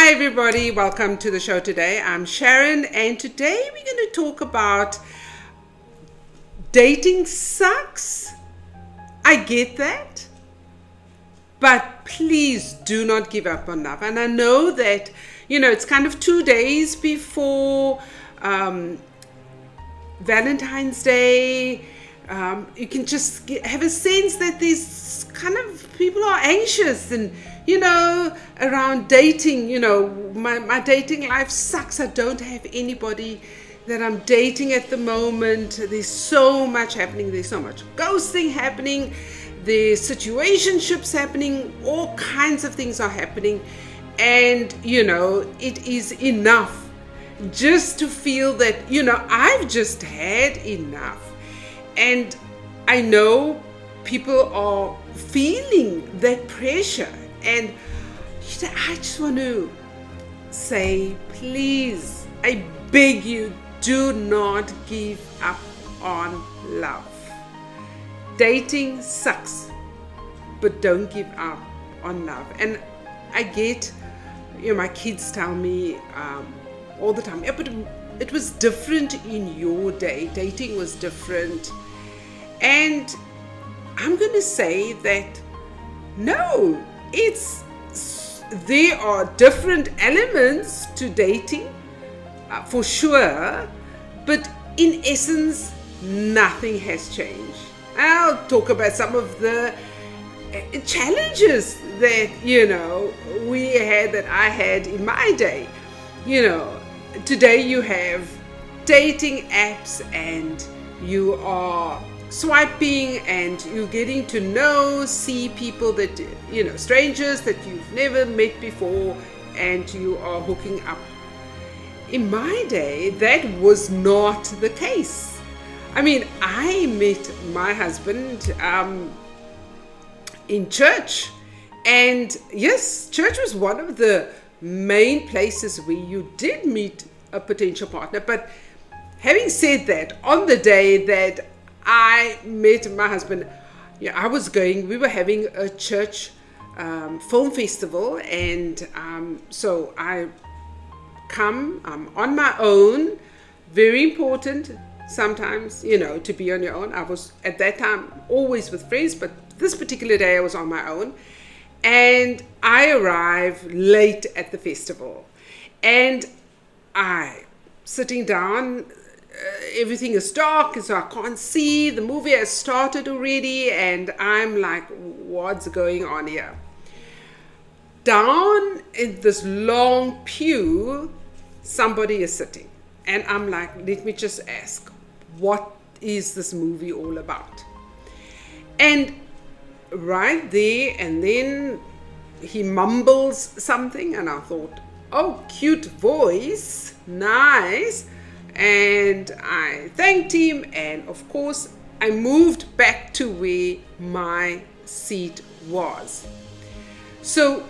Hi everybody, welcome to the show today. I'm Sharon and today we're going to talk about dating sucks. I get that, but please do not give up on love. And I know that, it's kind of 2 days before Valentine's Day. You can just have a sense that these kind of people are anxious and around dating. My dating life sucks. I don't have anybody that I'm dating at the moment. There's so much happening. There's so much ghosting happening. There's situationships happening. All kinds of things are happening. And, it is enough just to feel that, I've just had enough. And I know people are feeling that pressure. And I just want to say, please, I beg you, do not give up on love. Dating sucks, but don't give up on love. And I get, my kids tell me all the time, yeah, but it was different in your day. Dating was different. And I'm going to say that, no, there are different elements to dating, for sure, but in essence, nothing has changed. I'll talk about some of the challenges that, that I had in my day. Today you have dating apps and you are swiping and you're getting to see people that, strangers that you've never met before, and you are hooking up. In my day, that was not the case. I mean, I met my husband in church, and yes, church was one of the main places where you did meet a potential partner. But having said that, on the day that I met my husband, we were having a church film festival, and so I'm on my own. Very important sometimes, to be on your own. I was at that time always with friends, but this particular day I was on my own, and I arrived late at the festival, and I sitting down. Everything is dark, so I can't see. The movie has started already, and I'm like, what's going on here? Down in this long pew, somebody is sitting, and I'm like, let me just ask, what is this movie all about? And right there, and then he mumbles something, and I thought, oh, cute voice, nice. And I thanked him, and of course I moved back to where my seat was. So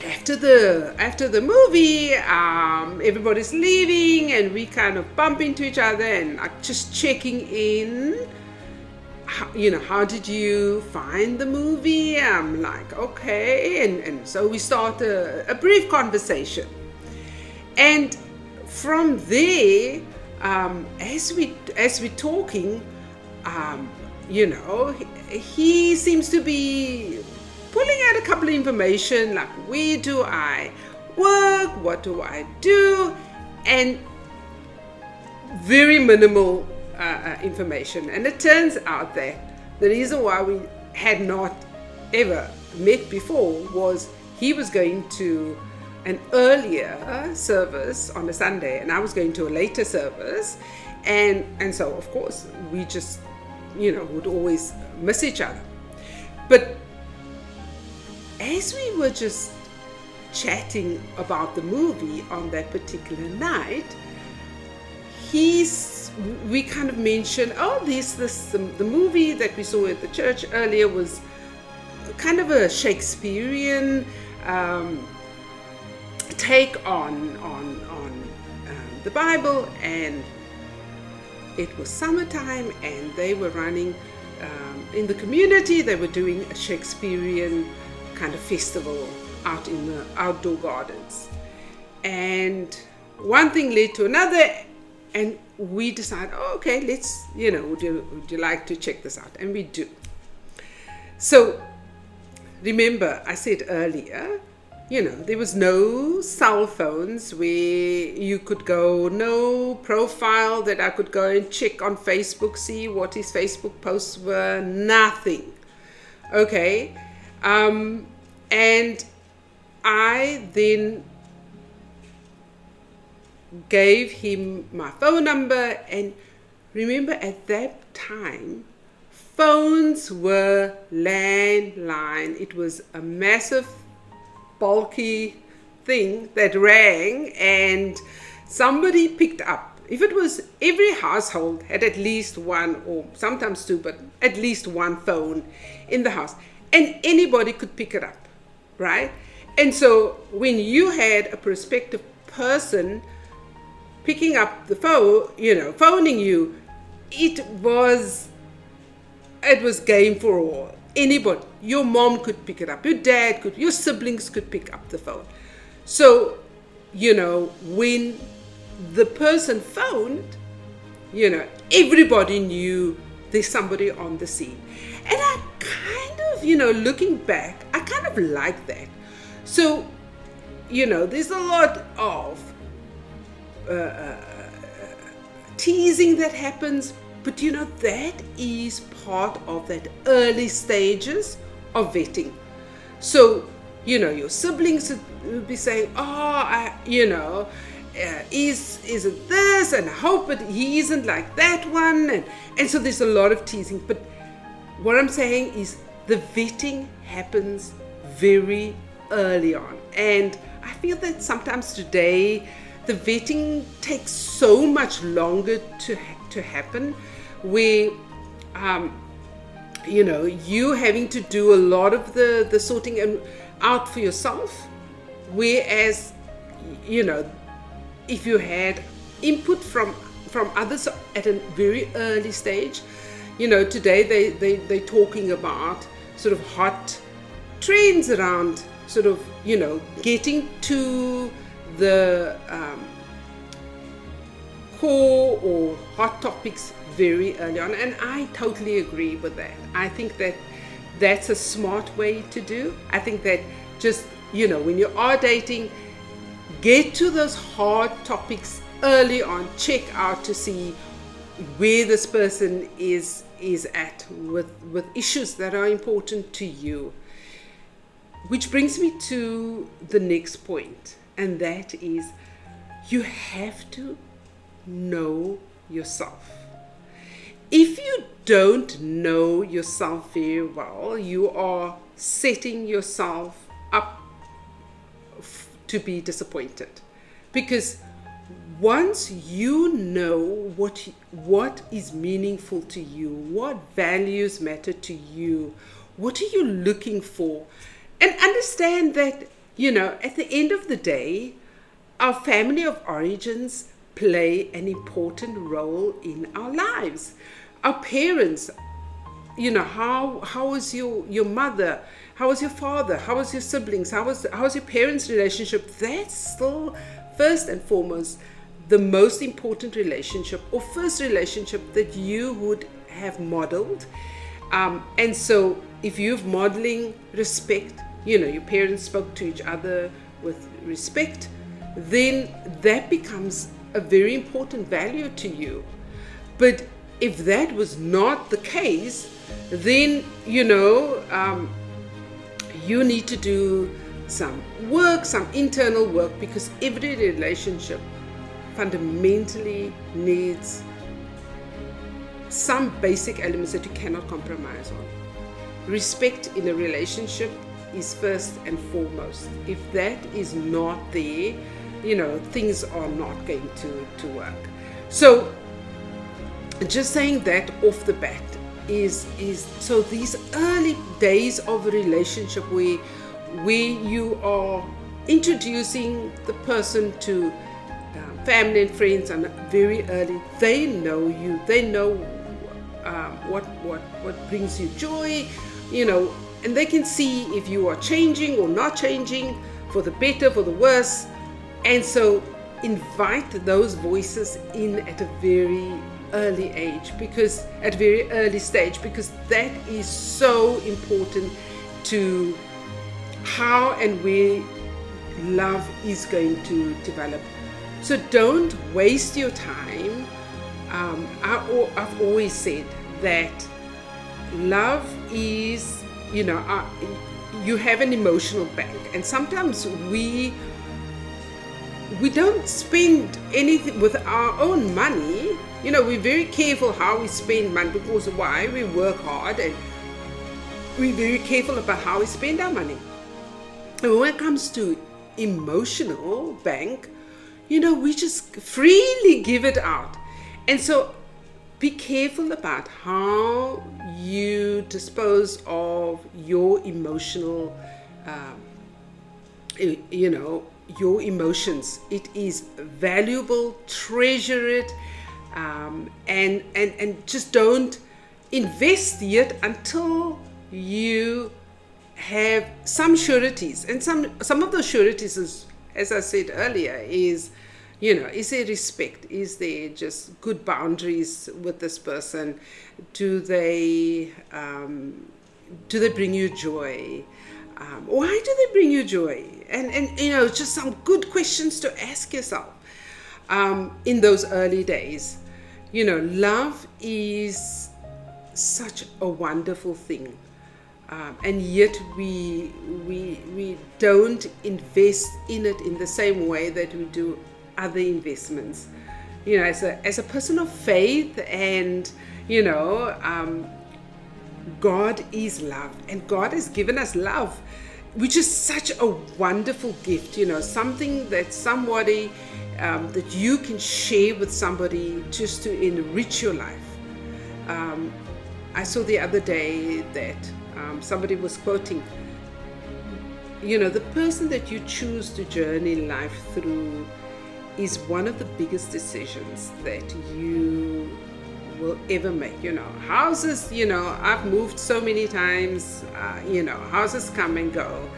after the movie, everybody's leaving, and we kind of bump into each other, and I'm just checking in. How did you find the movie? I'm like, okay, and so we start a brief conversation, and from there, as we're talking, he seems to be pulling out a couple of information, like, where do I work, what do I do, and very minimal information. And it turns out that the reason why we had not ever met before was he was going to an earlier service on a Sunday, and I was going to a later service, and so of course we just would always miss each other. But as we were just chatting about the movie on that particular night, we kind of mentioned, the movie that we saw at the church earlier was kind of a Shakespearean take on the Bible, and it was summertime, and they were running in the community. They were doing a Shakespearean kind of festival out in the outdoor gardens. And one thing led to another, and we decided, oh, okay, let's, would you like to check this out? And we do. So remember, I said earlier, there was no cell phones where you could go, no profile that I could go and check on Facebook, see what his Facebook posts were, nothing. Okay. And I then gave him my phone number, and remember at that time, phones were landline. It was a massive, bulky thing that rang, and somebody picked up. If it was, every household had at least one, or sometimes two, but at least one phone in the house, and anybody could pick it up, right? And so when you had a prospective person picking up the phone, phoning you, it was game for all. Anybody, your mom could pick it up, your dad could, your siblings could pick up the phone. So, when the person phoned, everybody knew there's somebody on the scene. And I kind of, looking back, I kind of like that. So, there's a lot of teasing that happens, but that is part of that early stages of vetting. So, your siblings would be saying, is it this? And I hope he isn't like that one. And so there's a lot of teasing. But what I'm saying is the vetting happens very early on. And I feel that sometimes today, the vetting takes so much longer to happen, where you having to do a lot of the sorting out for yourself, whereas if you had input from others at a very early stage, today they're talking about sort of hot trends around sort of getting to the core or hot topics very early on, and I totally agree with that. I think that that's a smart way to do. I think that just when you are dating, get to those hard topics early on. Check out to see where this person is at with issues that are important to you. Which brings me to the next point, and that is you have to know yourself. If you don't know yourself very well, you are setting yourself up to be disappointed. Because once you know what is meaningful to you, what values matter to you, what are you looking for, and understand that, at the end of the day, our family of origins play an important role in our lives. Our parents, how was your mother? How was your father? How was your siblings? How was your parents' relationship? That's still first and foremost the most important relationship, or first relationship that you would have modeled. And so if you're modeling respect, your parents spoke to each other with respect, then that becomes a very important value to you. But if that was not the case, then you need to do some work, some internal work, because every relationship fundamentally needs some basic elements that you cannot compromise on. Respect in a relationship is first and foremost. If that is not there, things are not going to work. So just saying that off the bat is so these early days of a relationship where you are introducing the person to family and friends, and very early, they know you, they know what brings you joy, and they can see if you are changing or not changing, for the better, for the worse. And so invite those voices in at a very early age, because at a very early stage, because that is so important to how and where love is going to develop. So don't waste your time. I've always said that love is, you have an emotional bank, and sometimes we don't spend anything with our own money. We're very careful how we spend money, because why? We work hard, and we're very careful about how we spend our money. And when it comes to emotional bank, we just freely give it out. And so be careful about how you dispose of your emotional, your emotions. It is valuable, treasure it, and just don't invest yet until you have some sureties. And some of those sureties is, as I said earlier, is there respect? Is there just good boundaries with this person? Do they bring you joy? Why do they bring you joy? And just some good questions to ask yourself in those early days. Love is such a wonderful thing, and yet we don't invest in it in the same way that we do other investments. As a person of faith, and God is love, and God has given us love, which is such a wonderful gift. Something that somebody that you can share with somebody just to enrich your life. I saw the other day that somebody was quoting, the person that you choose to journey life through is one of the biggest decisions that you will ever make. Houses, I've moved so many times, houses come and go,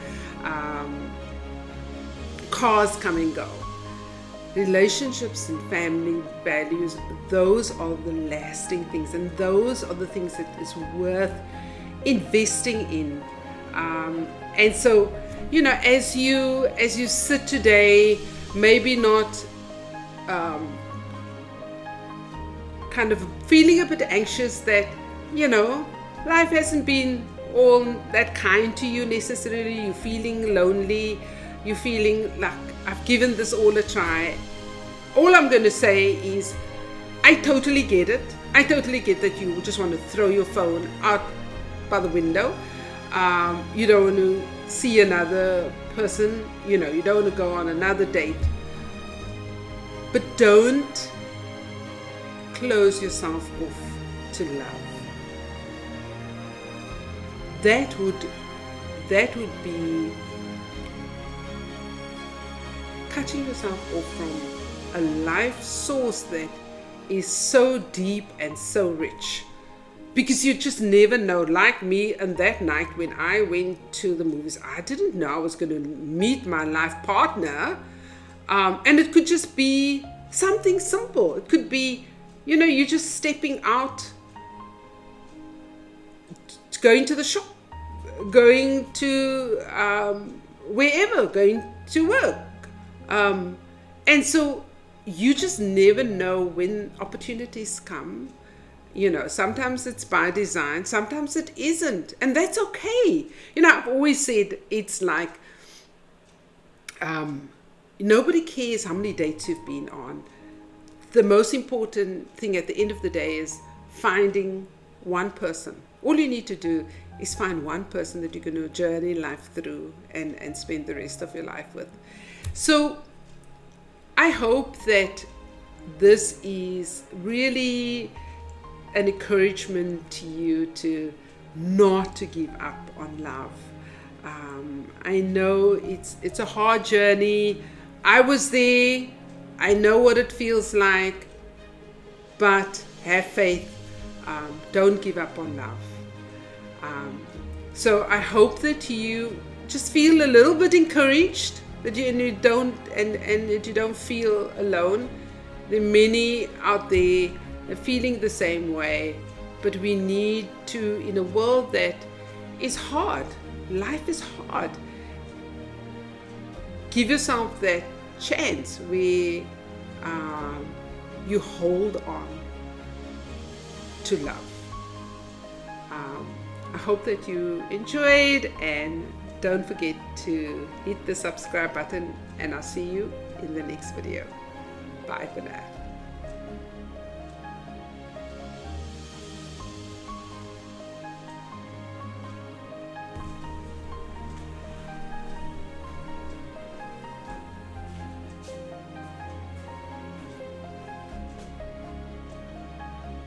cars come and go. Relationships and family values, those are the lasting things, and those are the things that is worth investing in. And so, as you sit today, maybe not kind of feeling a bit anxious that life hasn't been all that kind to you necessarily. You're feeling lonely, you're feeling like, I've given this all a try. All I'm going to say is, I totally get it. I totally get that you just want to throw your phone out by the window. You don't want to see another person. You don't want to go on another date. But don't close yourself off to love. That would be cutting yourself off from a life source that is so deep and so rich, because you just never know. Like me, and that night when I went to the movies, I didn't know I was going to meet my life partner, and it could just be something simple. It could be, you're just stepping out, going to the shop, going to wherever, going to work. And so you just never know when opportunities come. Sometimes it's by design, sometimes it isn't, and that's okay. I've always said it's like, nobody cares how many dates you've been on. The most important thing at the end of the day is finding one person. All you need to do is find one person that you're going to journey life through and spend the rest of your life with. So I hope that this is really an encouragement to you to not to give up on love. I know it's a hard journey. I was there. I know what it feels like, but have faith. Don't give up on love. So I hope that you just feel a little bit encouraged, that you don't and that you don't feel alone. There are many out there feeling the same way, but we need to, in a world that is hard, life is hard, give yourself that chance where you hold on to love. I hope that you enjoyed, and don't forget to hit the subscribe button, and I'll see you in the next video. Bye for now.